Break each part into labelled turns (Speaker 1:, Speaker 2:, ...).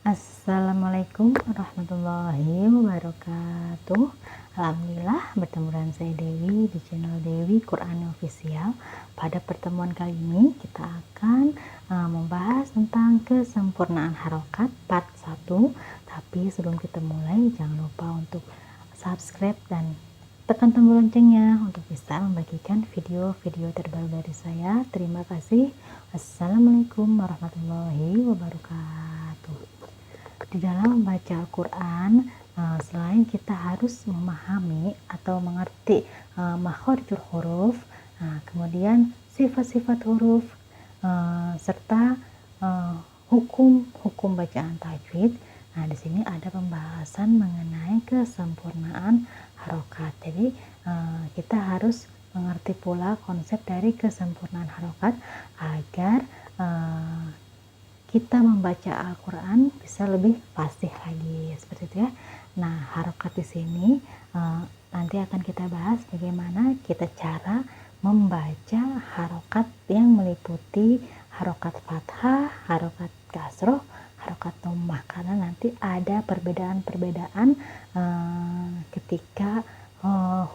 Speaker 1: Assalamualaikum warahmatullahi wabarakatuh. Alhamdulillah bertemu dengan saya Dewi di channel Dewi Quran Official. Pada pertemuan kali ini kita akan membahas tentang kesempurnaan harokat part 1. Tapi sebelum kita mulai, jangan lupa untuk subscribe dan tekan tombol loncengnya untuk bisa membagikan video-video terbaru dari saya. Terima kasih. Assalamualaikum warahmatullahi wabarakatuh. Di dalam membaca Al-Quran, selain kita harus memahami atau mengerti makharijul huruf, kemudian sifat-sifat huruf, serta hukum bacaan tajwid. Nah, di sini ada pembahasan mengenai kesempurnaan harokat. Jadi kita harus mengerti pula konsep dari kesempurnaan harokat agar kita membaca Al-Quran bisa lebih fasih lagi, seperti itu ya. Nah, harokat di sini nanti akan kita bahas bagaimana kita cara membaca harokat yang meliputi harokat fathah, harokat kasroh, harokat dhammah, karena nanti ada perbedaan-perbedaan ketika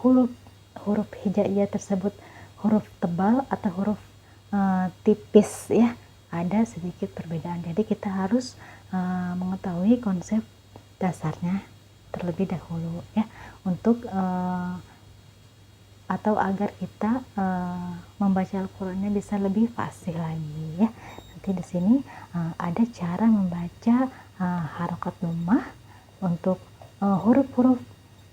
Speaker 1: huruf hijaiyah tersebut huruf tebal atau huruf tipis ya. Ada sedikit perbedaan, jadi kita harus mengetahui konsep dasarnya terlebih dahulu ya, untuk atau agar kita membaca Al-Qur'annya bisa lebih fasih lagi ya. Nanti di sini ada cara membaca harokat dhammah untuk huruf-huruf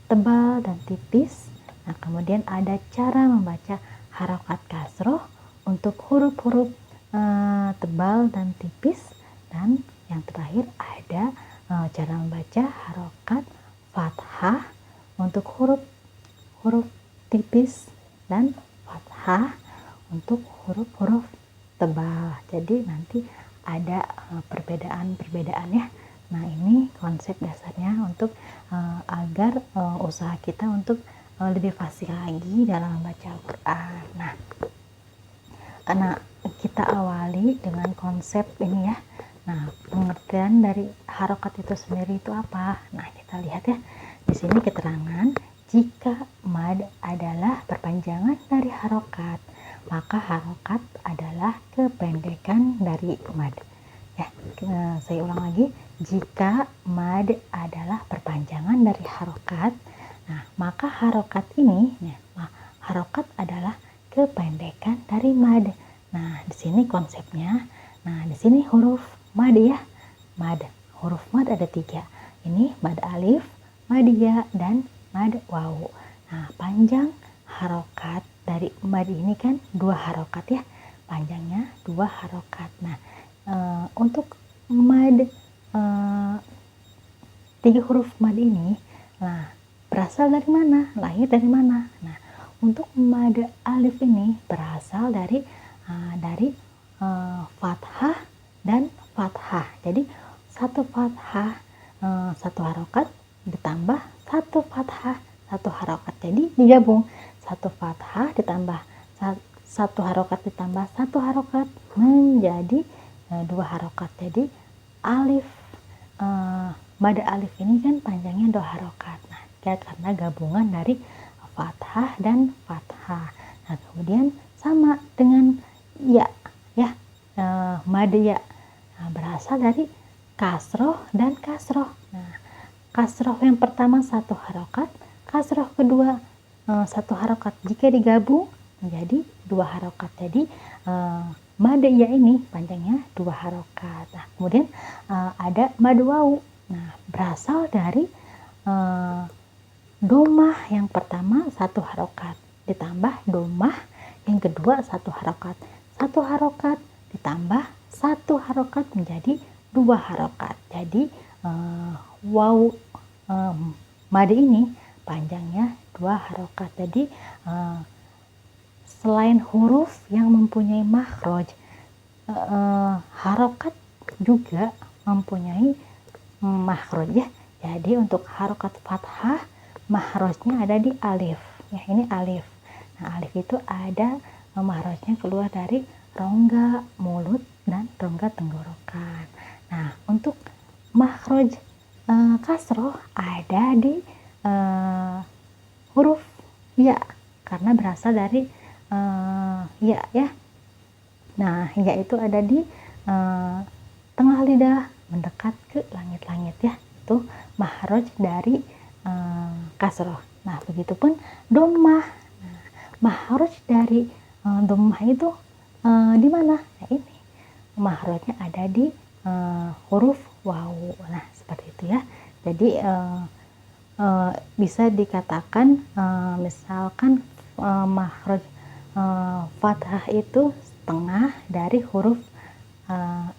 Speaker 1: tebal dan tipis. Nah, kemudian ada cara membaca harokat kasroh untuk huruf-huruf tebal dan tipis, dan yang terakhir ada cara membaca harokat fathah untuk huruf tipis dan fathah untuk huruf-huruf tebal. Jadi nanti ada perbedaan ya. Nah, ini konsep dasarnya untuk agar usaha kita untuk lebih fasih lagi dalam membaca Al-Quran. Nah, kita awali dengan konsep ini ya. Nah, pengertian dari harokat itu sendiri itu apa? Nah, kita lihat ya. Di sini keterangan, jika mad adalah perpanjangan dari harokat, maka harokat adalah kependekan dari mad. Ya, saya ulang lagi. Jika mad adalah perpanjangan dari harokat, nah, maka harokat ini, harokat adalah kependekan dari mad. Nah, di sini konsepnya. Nah, di sini huruf mad ya. Mad. Huruf mad ada 3. Ini mad alif, mad ya, dan mad wawu. Nah, panjang harokat dari mad ini kan 2 harokat ya. Panjangnya 2 harokat. Nah, untuk mad 3 huruf mad ini, nah, berasal dari mana? Lahir dari mana? Nah, untuk mad alif ini berasal dari fathah dan fathah. Jadi satu fathah satu harokat ditambah satu fathah satu harokat. Jadi digabung, satu fathah ditambah satu harokat ditambah satu harokat menjadi 2 harokat. Jadi alif mad alif ini kan panjangnya 2 harokat. Nah, karena gabungan dari fathah dan fathah. Nah, kemudian sama dengan ya mad ya, berasal dari kasroh dan kasroh. Nah, kasroh yang pertama 1 harokat, kasroh kedua 1 harokat. Jika digabung menjadi 2 harokat. Jadi mad ya ini panjangnya 2 harokat. Nah, kemudian ada mad wawu. Nah, berasal dari dhammah yang pertama 1 harokat ditambah dhammah yang kedua 1 harokat. 1 harokat ditambah 1 harokat menjadi 2 harokat. Jadi wawu mad ini panjangnya 2 harokat. Jadi selain huruf yang mempunyai makhraj, harokat juga mempunyai makhraj ya. Jadi untuk harokat fathah makhrajnya ada di alif ya, ini alif. Nah, alif itu ada makhrajnya keluar dari rongga mulut dan rongga tenggorokan. Nah, untuk makhraj kasroh ada di huruf ya, karena berasal dari ya ya. Nah, ya itu ada di tengah lidah mendekat ke langit-langit ya. Itu makhraj dari kasroh. Nah, begitupun dhammah. Nah, makhraj dari dhammah itu di mana? Nah, ini makhrajnya ada di huruf wawu. Nah, seperti itu ya. Jadi bisa dikatakan misalkan makhraj fathah itu setengah dari huruf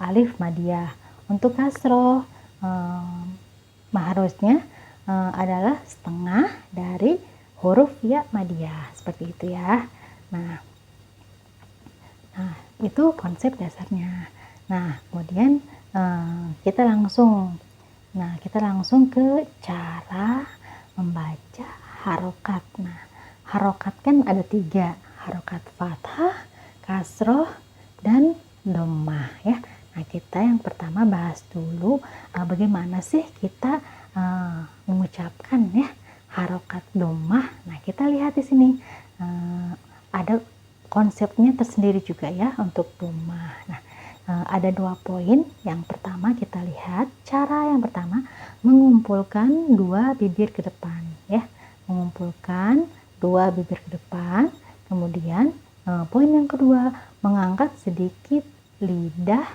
Speaker 1: alif madiyah. Untuk kasroh makhrajnya adalah setengah dari huruf ya madiyah, seperti itu ya. Nah, itu konsep dasarnya. Nah, kemudian kita langsung ke cara membaca harokat. Nah, harokat kan ada 3, harokat fathah, kasroh, dan dhammah ya. Nah, kita yang pertama bahas dulu bagaimana sih kita mengucapkan ya harokat dhammah. Nah, kita lihat di sini ada konsepnya tersendiri juga ya untuk dhammah. Nah, ada 2 poin. Yang pertama kita lihat cara yang pertama mengumpulkan 2 bibir ke depan ya, mengumpulkan 2 bibir ke depan. Kemudian poin yang kedua mengangkat sedikit lidah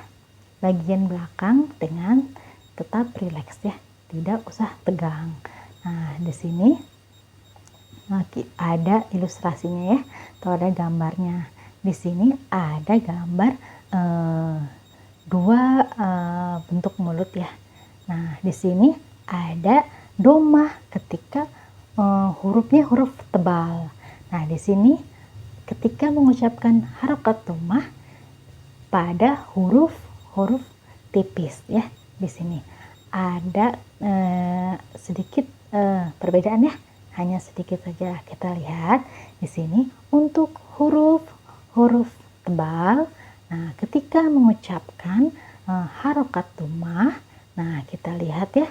Speaker 1: bagian belakang dengan tetap rileks ya, tidak usah tegang. Nah, di sini ada ilustrasinya ya, atau ada gambarnya. Di sini ada gambar 2 bentuk mulut ya. Nah, di sini ada dhammah ketika hurufnya huruf tebal. Nah, di sini ketika mengucapkan harokat dhammah pada huruf tipis ya. Di sini ada sedikit perbedaan ya, hanya sedikit saja. Kita lihat di sini untuk huruf tebal. Nah, ketika mengucapkan harokat dhammah, nah kita lihat ya.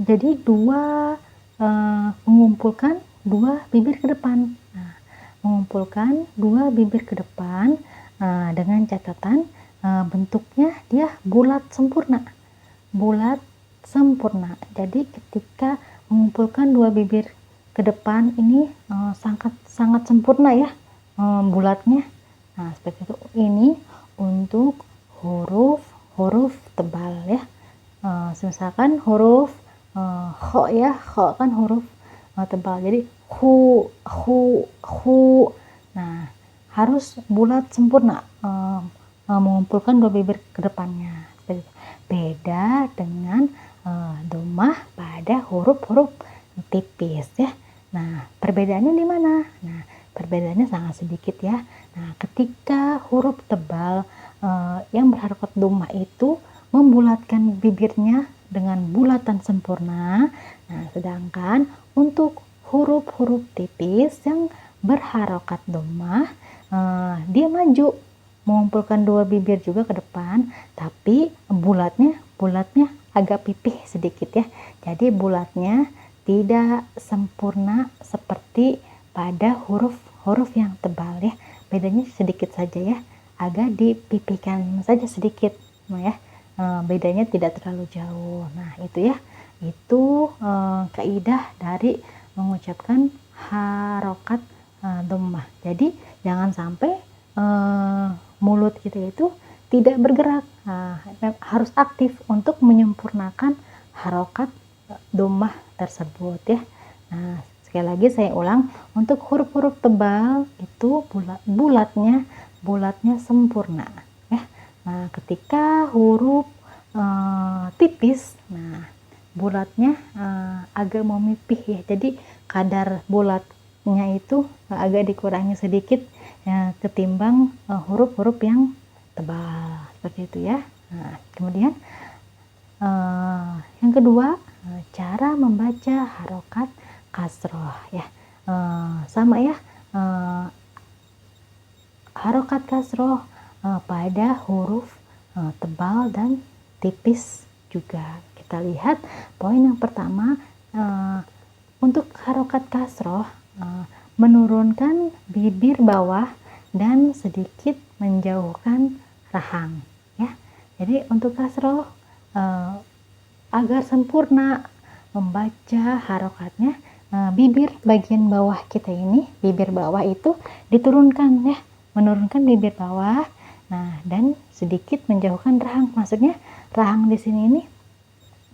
Speaker 1: Jadi mengumpulkan 2 bibir ke depan. Nah, mengumpulkan 2 bibir ke depan dengan catatan bentuknya dia bulat sempurna. Jadi ketika mengumpulkan 2 bibir ke depan ini sangat sempurna ya bulatnya. Nah, seperti itu. Ini untuk huruf tebal ya. Misalkan huruf kho ya, kho kan huruf tebal. Jadi hu. Nah, harus bulat sempurna mengumpulkan 2 bibir ke depannya. Seperti itu. Beda dengan dhammah pada huruf tipis ya. Nah, perbedaannya di mana? Nah, perbedaannya sangat sedikit ya. Nah, ketika huruf tebal yang berharokat dhammah itu membulatkan bibirnya dengan bulatan sempurna. Nah, sedangkan untuk huruf tipis yang berharokat dhammah dia maju mengumpulkan 2 bibir juga ke depan, tapi bulatnya agak pipih sedikit ya. Jadi bulatnya tidak sempurna seperti pada huruf yang tebal ya. Bedanya sedikit saja ya, agak dipipihkan saja sedikit ya. Bedanya tidak terlalu jauh. Nah, itu ya. Itu kaidah dari mengucapkan harokat dhammah. Jadi jangan sampai mulut kita itu tidak bergerak. Harus aktif untuk menyempurnakan harokat dhammah tersebut ya. Nah, sekali lagi saya ulang, untuk huruf tebal itu bulatnya sempurna ya. Nah, ketika huruf tipis, nah bulatnya agak memipih ya. Jadi kadar bulatnya itu agak dikurangi sedikit ya, ketimbang huruf yang tebal, seperti itu ya. Nah, kemudian yang kedua, cara membaca harokat kasroh ya. Sama ya, harokat kasroh pada huruf tebal dan tipis juga. Kita lihat poin yang pertama, untuk harokat kasroh, menurunkan bibir bawah dan sedikit menjauhkan rahang ya. Jadi untuk kasroh, agar sempurna membaca harokatnya, bibir bagian bawah kita ini, bibir bawah itu diturunkan ya, menurunkan bibir bawah, nah dan sedikit menjauhkan rahang. Maksudnya rahang di sini ini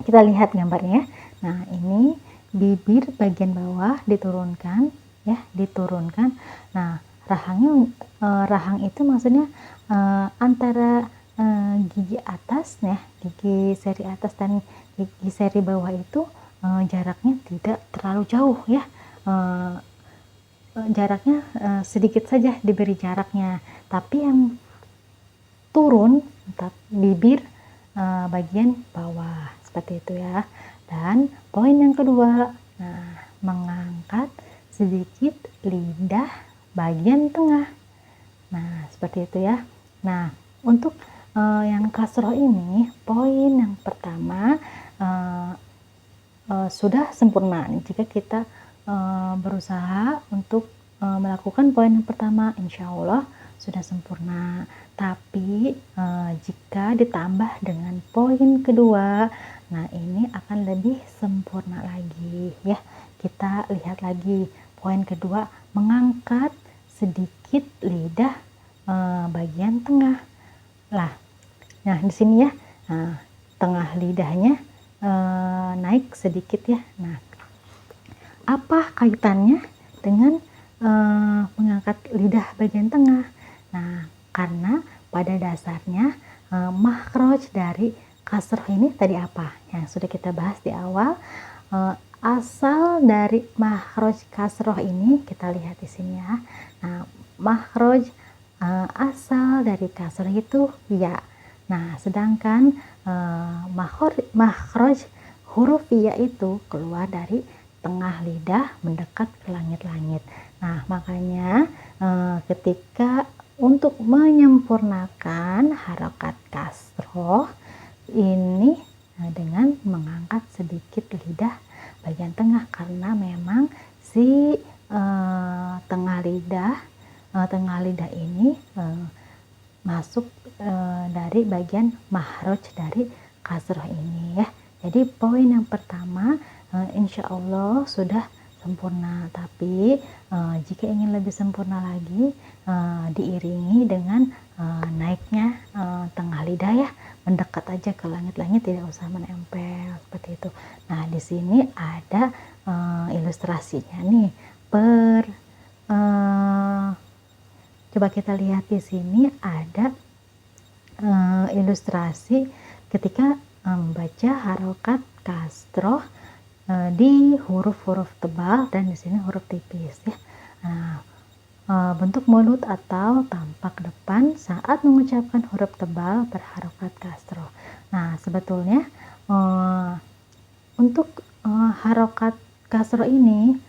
Speaker 1: kita lihat gambarnya. Nah ini bibir bagian bawah diturunkan ya, diturunkan. Nah rahangnya, rahang itu maksudnya antara gigi atas ya, gigi seri atas dan gigi seri bawah itu jaraknya tidak terlalu jauh ya, jaraknya sedikit saja diberi jaraknya, tapi yang turun bibir bagian bawah seperti itu ya. Dan poin yang kedua, nah, mengangkat sedikit lidah bagian tengah. Nah seperti itu ya. Nah untuk yang kasroh ini, poin yang pertama sudah sempurna jika kita berusaha untuk melakukan poin yang pertama, insya Allah sudah sempurna. Tapi jika ditambah dengan poin kedua, nah ini akan lebih sempurna lagi ya. Kita lihat lagi poin kedua, mengangkat sedikit lidah bagian tengah lah. Nah di sini ya, tengah lidahnya naik sedikit ya. Nah apa kaitannya dengan mengangkat lidah bagian tengah? Nah karena pada dasarnya makhraj dari kasroh ini tadi apa yang sudah kita bahas di awal, asal dari makhraj kasroh ini kita lihat di sini ya. Nah makhraj asal dari kasroh itu ya. Nah sedangkan makhraj huruf ya itu keluar dari tengah lidah mendekat ke langit-langit. Nah makanya ketika untuk menyempurnakan harokat kasroh ini dengan mengangkat sedikit lidah bagian tengah, karena memang si tengah lidah ini masuk dari bagian makhraj dari kasroh ini ya. Jadi poin yang pertama insya Allah sudah sempurna, tapi jika ingin lebih sempurna lagi, diiringi dengan naiknya tengah lidah ya, mendekat aja ke langit-langit, tidak usah menempel seperti itu. Nah di sini ada ilustrasinya nih, coba kita lihat di sini ada ilustrasi ketika membaca harokat kasroh di huruf-huruf tebal dan di sini huruf tipis ya. Nah, bentuk mulut atau tampak depan saat mengucapkan huruf tebal berharokat kasroh. Nah sebetulnya untuk harokat kasroh ini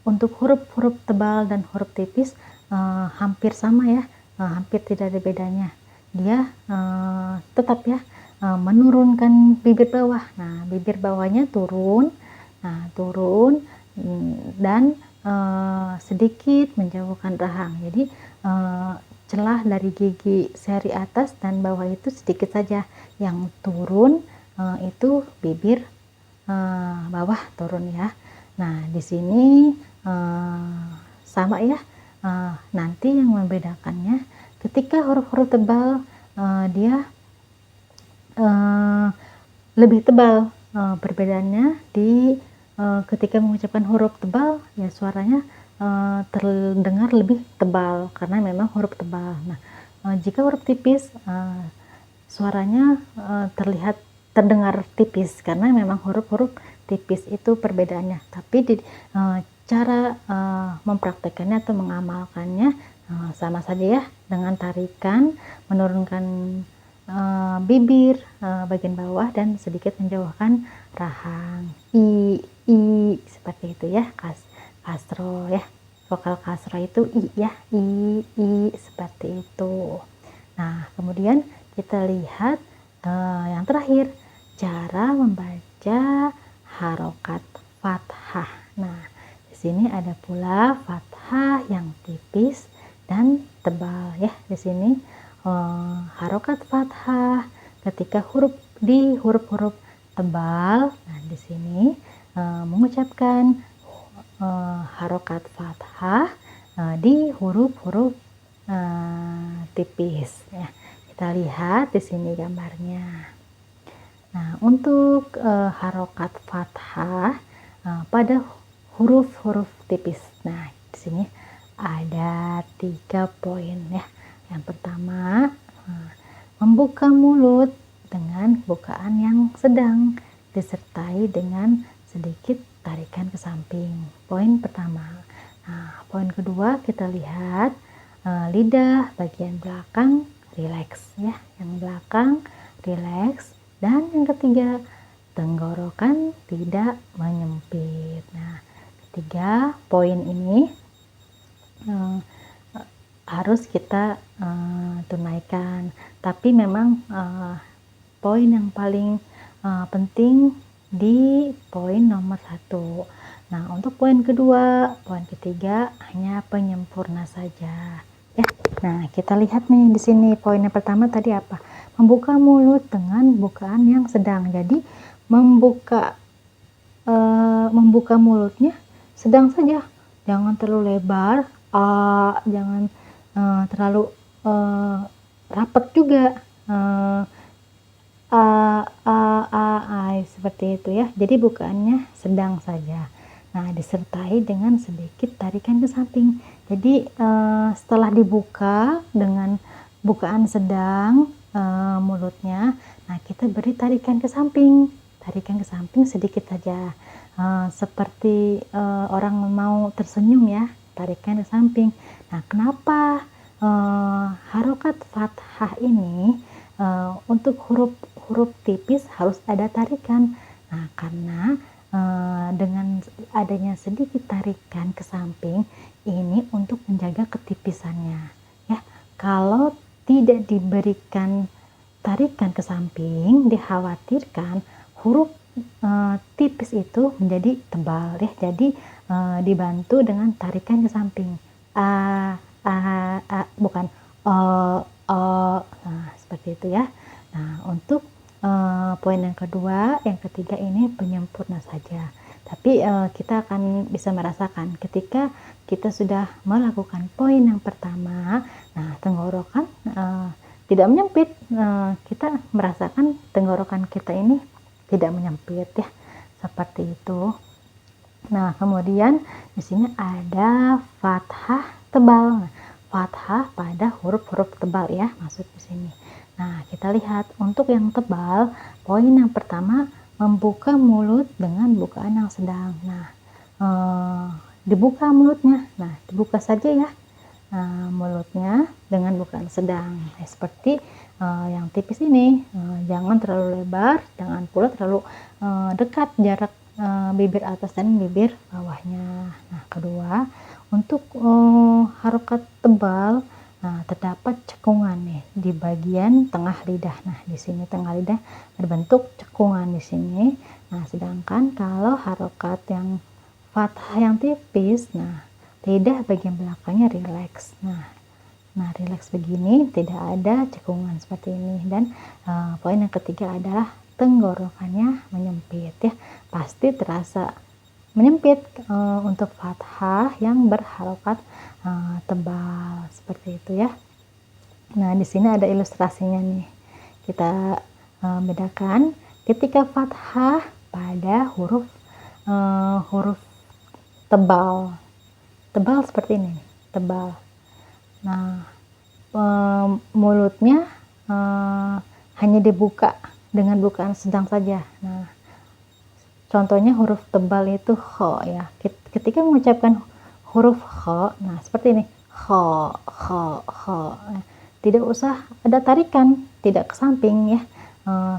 Speaker 1: untuk huruf-huruf tebal dan huruf tipis hampir sama ya, hampir tidak ada bedanya. Dia tetap ya menurunkan bibir bawah. Nah bibir bawahnya turun, dan sedikit menjauhkan rahang. Jadi celah dari gigi seri atas dan bawah itu sedikit saja, yang turun itu bibir bawah turun ya. Nah di sini sama ya. Nanti yang membedakannya ketika huruf-huruf tebal dia lebih tebal, perbedaannya di ketika mengucapkan huruf tebal ya suaranya terdengar lebih tebal karena memang huruf tebal. Nah jika huruf tipis suaranya terdengar tipis karena memang huruf-huruf tipis itu perbedaannya. Tapi di cara mempraktekannya atau mengamalkannya sama saja ya, dengan tarikan, menurunkan bibir bagian bawah dan sedikit menjauhkan rahang. I seperti itu ya, kasro ya, vokal kasro itu i ya, i seperti itu. Nah kemudian kita lihat Yang terakhir, cara membaca harokat fathah. Nah, di sini ada pula fathah yang tipis dan tebal ya. Di sini harokat fathah ketika huruf-huruf tebal. Nah, di sini mengucapkan harokat fathah di huruf-huruf tipis ya. Kita lihat di sini gambarnya. Nah, untuk harokat fathah pada huruf-huruf tipis. Nah, di sini ada 3 poin ya. Yang pertama, membuka mulut dengan bukaan yang sedang disertai dengan sedikit tarikan ke samping. Poin pertama. Nah, poin kedua kita lihat lidah bagian belakang rileks ya. Yang belakang rileks. Dan yang ketiga, tenggorokan tidak menyempit. Nah, ketiga poin ini harus kita tunaikan. Tapi memang poin yang paling penting di poin nomor 1. Nah, untuk poin kedua, poin ketiga hanya penyempurna saja. Ya. Nah, kita lihat nih di sini poin yang pertama tadi apa? Membuka mulut dengan bukaan yang sedang. Jadi membuka mulutnya sedang saja. Jangan terlalu lebar, jangan terlalu rapat juga. Seperti itu ya. Jadi bukaannya sedang saja. Nah, disertai dengan sedikit tarikan ke samping. Jadi setelah dibuka dengan bukaan sedang mulutnya, nah kita beri tarikan ke samping sedikit saja, seperti orang mau tersenyum ya, tarikan ke samping. Nah, kenapa harokat fathah ini untuk huruf tipis harus ada tarikan? Nah, karena dengan adanya sedikit tarikan ke samping ini untuk menjaga ketipisannya ya. Kalau tidak diberikan tarikan ke samping, dikhawatirkan huruf tipis itu menjadi tebal ya. Jadi dibantu dengan tarikan ke samping. Bukan nah, seperti itu ya. Nah, untuk poin yang kedua, yang ketiga ini penyempurna saja. Tapi kita akan bisa merasakan ketika kita sudah melakukan poin yang pertama, nah tenggorokan tidak menyempit, kita merasakan tenggorokan kita ini tidak menyempit ya, seperti itu. Nah, kemudian di sini ada fathah tebal. Nah, fathah pada huruf-huruf tebal ya, masuk di sini. Nah, kita lihat untuk yang tebal, poin yang pertama membuka mulut dengan bukaan yang sedang. Nah, dibuka mulutnya. Nah, dibuka saja ya. Mulutnya dengan bukaan sedang. Seperti yang tipis ini, jangan terlalu lebar, jangan pula terlalu dekat jarak bibir atas dan bibir bawahnya. Nah, kedua, untuk harokat tebal, nah, terdapat cekungan nih di bagian tengah lidah. Nah, di sini tengah lidah berbentuk cekungan di sini. Nah, sedangkan kalau harokat yang fathah yang tipis, nah lidah bagian belakangnya rileks. Nah, rileks begini, tidak ada cekungan seperti ini. Dan poin yang ketiga adalah tenggorokannya menyempit ya. Pasti terasa menyempit untuk fathah yang berharokat tebal seperti itu ya. Nah, di sini ada ilustrasinya nih. Kita bedakan ketika fathah pada huruf tebal seperti ini, tebal. Nah, mulutnya hanya dibuka dengan bukaan sedang saja. Nah, contohnya huruf tebal itu kho ya. Ketika mengucapkan huruf kho, nah seperti ini, kho. Tidak usah ada tarikan, tidak ke samping ya.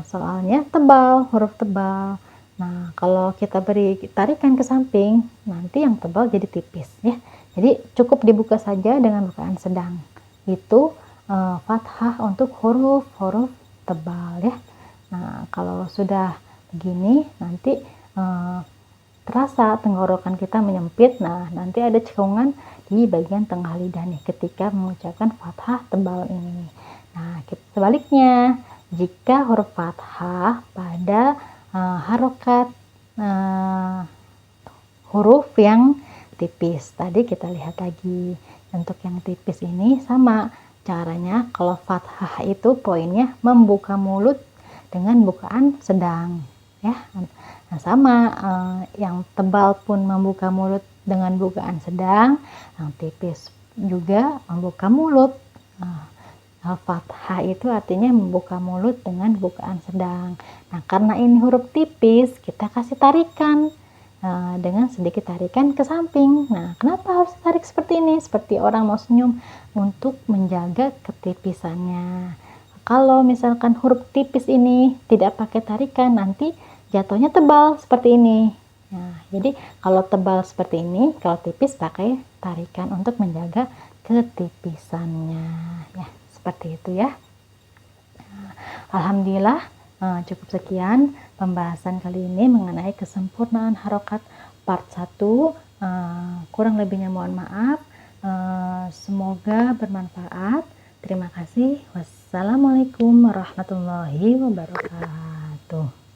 Speaker 1: Soalnya tebal, huruf tebal. Nah, kalau kita beri tarikan ke samping, nanti yang tebal jadi tipis ya. Jadi cukup dibuka saja dengan bukaan sedang. Itu fathah untuk huruf-huruf tebal ya. kalau sudah begini nanti terasa tenggorokan kita menyempit. Nah, nanti ada cekungan di bagian tengah lidah nih ketika mengucapkan fathah tebal ini. Nah, sebaliknya, jika huruf fathah pada harokat huruf yang tipis, tadi kita lihat lagi untuk yang tipis ini sama caranya. Kalau fathah itu poinnya membuka mulut dengan bukaan sedang, ya. Nah, sama yang tebal pun membuka mulut dengan bukaan sedang, yang tipis juga membuka mulut. Fathah itu artinya membuka mulut dengan bukaan sedang. Nah, karena ini huruf tipis, kita kasih tarikan dengan sedikit tarikan ke samping. Nah, kenapa harus tarik seperti ini? Seperti orang mau senyum, untuk menjaga ketipisannya. Kalau misalkan huruf tipis ini tidak pakai tarikan, nanti jatuhnya tebal seperti ini. Nah, jadi kalau tebal seperti ini, kalau tipis pakai tarikan untuk menjaga ketipisannya. Ya, seperti itu ya. Alhamdulillah, cukup sekian pembahasan kali ini mengenai kesempurnaan harokat part 1. Kurang lebihnya mohon maaf. Semoga bermanfaat. Terima kasih. Wassalamualaikum warahmatullahi wabarakatuh.